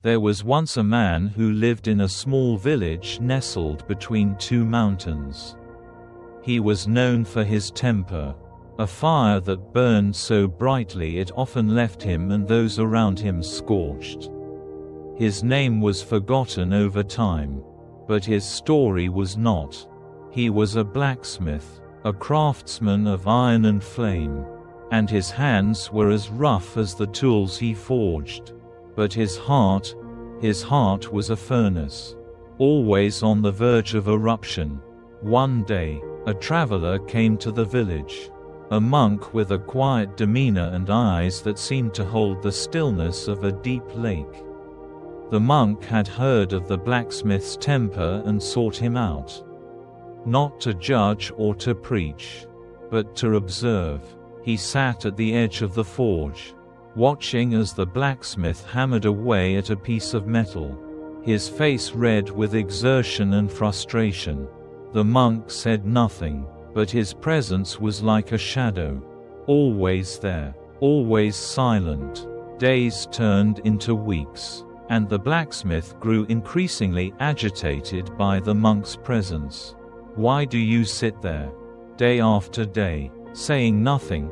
There was once a man who lived in a small village nestled between two mountains. He was known for his temper, a fire that burned so brightly it often left him and those around him scorched. His name was forgotten over time, but his story was not. He was a blacksmith, a craftsman of iron and flame, and his hands were as rough as the tools he forged. But his heart was a furnace, always on the verge of eruption. One day, a traveler came to the village, a monk with a quiet demeanor and eyes that seemed to hold the stillness of a deep lake. The monk had heard of the blacksmith's temper and sought him out. Not to judge or to preach, but to observe. He sat at the edge of the forge, watching as the blacksmith hammered away at a piece of metal, his face red with exertion and frustration. The monk said nothing, but his presence was like a shadow, always there, always silent. Days turned into weeks, and the blacksmith grew increasingly agitated by the monk's presence. "Why do you sit there, day after day, saying nothing?"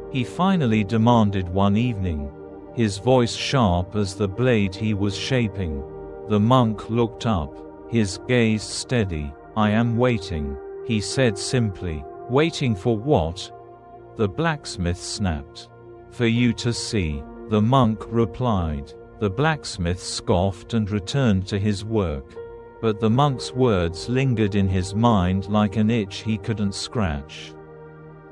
he finally demanded one evening, his voice sharp as the blade he was shaping. The monk looked up, his gaze steady. "I am waiting," he said simply. "Waiting for what?" the blacksmith snapped. "For you to see," the monk replied. The blacksmith scoffed and returned to his work. But the monk's words lingered in his mind like an itch he couldn't scratch.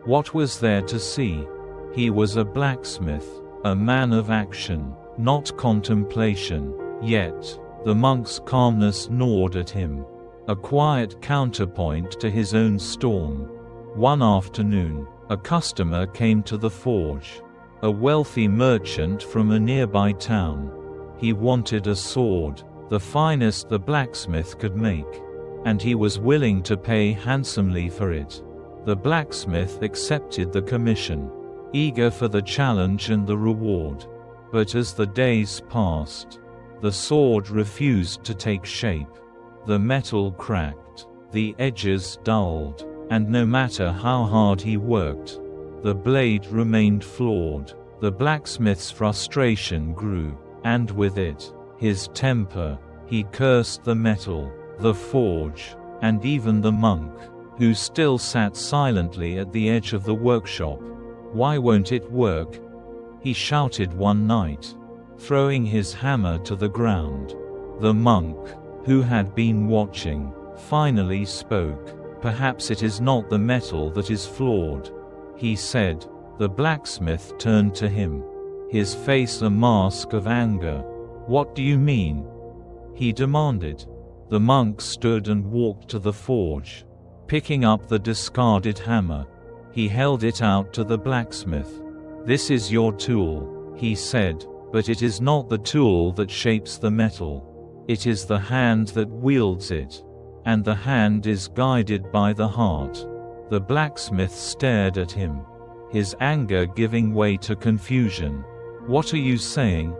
What was there to see? He was a blacksmith, a man of action, not contemplation. Yet, the monk's calmness gnawed at him, a quiet counterpoint to his own storm. One afternoon, a customer came to the forge, a wealthy merchant from a nearby town. He wanted a sword, the finest the blacksmith could make, and he was willing to pay handsomely for it. The blacksmith accepted the commission, eager for the challenge and the reward. But as the days passed, the sword refused to take shape. The metal cracked, the edges dulled, and no matter how hard he worked, the blade remained flawed. The blacksmith's frustration grew, and with it, his temper. He cursed the metal, the forge, and even the monk, who still sat silently at the edge of the workshop. "Why won't it work?" he shouted one night, throwing his hammer to the ground. The monk, who had been watching, finally spoke. "Perhaps it is not the metal that is flawed," he said. The blacksmith turned to him, his face a mask of anger. "What do you mean?" he demanded. The monk stood and walked to the forge, picking up the discarded hammer. He held it out to the blacksmith. "This is your tool," he said, "but it is not the tool that shapes the metal. It is the hand that wields it, and the hand is guided by the heart." The blacksmith stared at him, his anger giving way to confusion. "What are you saying?"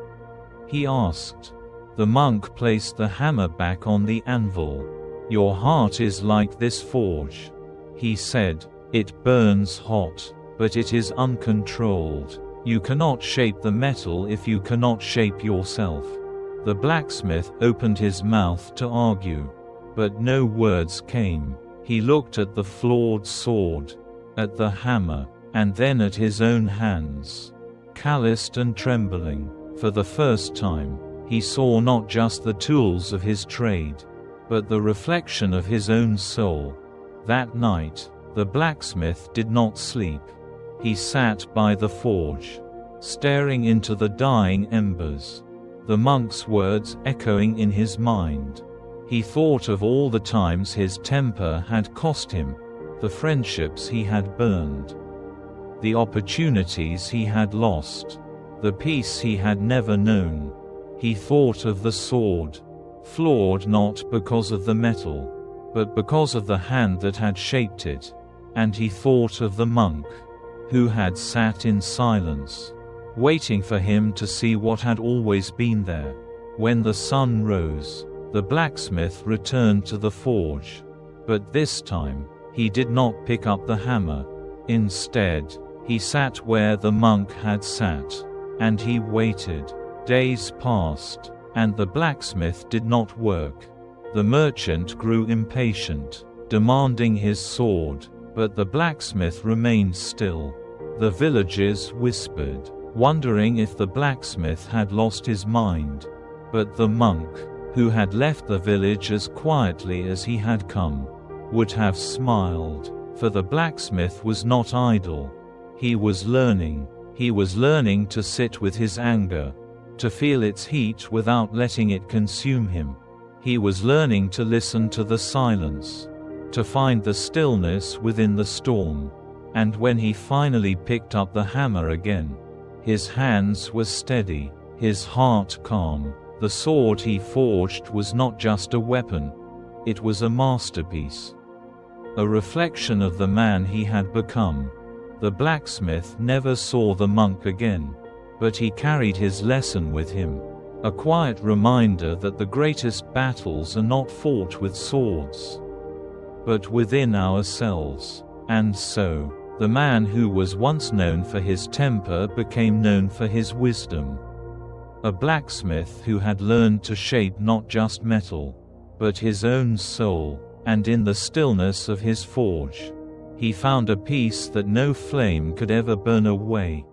he asked. The monk placed the hammer back on the anvil. "Your heart is like this forge," he said. "It burns hot, but it is uncontrolled. You cannot shape the metal if you cannot shape yourself." The blacksmith opened his mouth to argue, but no words came. He looked at the flawed sword, at the hammer, and then at his own hands, calloused and trembling. For the first time, he saw not just the tools of his trade, but the reflection of his own soul. That night, the blacksmith did not sleep. He sat by the forge, staring into the dying embers, the monk's words echoing in his mind. He thought of all the times his temper had cost him, the friendships he had burned, the opportunities he had lost, the peace he had never known. He thought of the sword, flawed not because of the metal, but because of the hand that had shaped it. And he thought of the monk, who had sat in silence, waiting for him to see what had always been there. When the sun rose, the blacksmith returned to the forge. But this time, he did not pick up the hammer. Instead, he sat where the monk had sat. And he waited. Days passed, and the blacksmith did not work. The merchant grew impatient, demanding his sword, but the blacksmith remained still. The villagers whispered, wondering if the blacksmith had lost his mind. But the monk, who had left the village as quietly as he had come, would have smiled, for the blacksmith was not idle. He was learning. He was learning to sit with his anger, to feel its heat without letting it consume him. He was learning to listen to the silence, to find the stillness within the storm. And when he finally picked up the hammer again, his hands were steady, his heart calm. The sword he forged was not just a weapon, it was a masterpiece, a reflection of the man he had become. The blacksmith never saw the monk again, but he carried his lesson with him, a quiet reminder that the greatest battles are not fought with swords, but within ourselves. And so, the man who was once known for his temper became known for his wisdom. A blacksmith who had learned to shape not just metal, but his own soul, and in the stillness of his forge, he found a peace that no flame could ever burn away.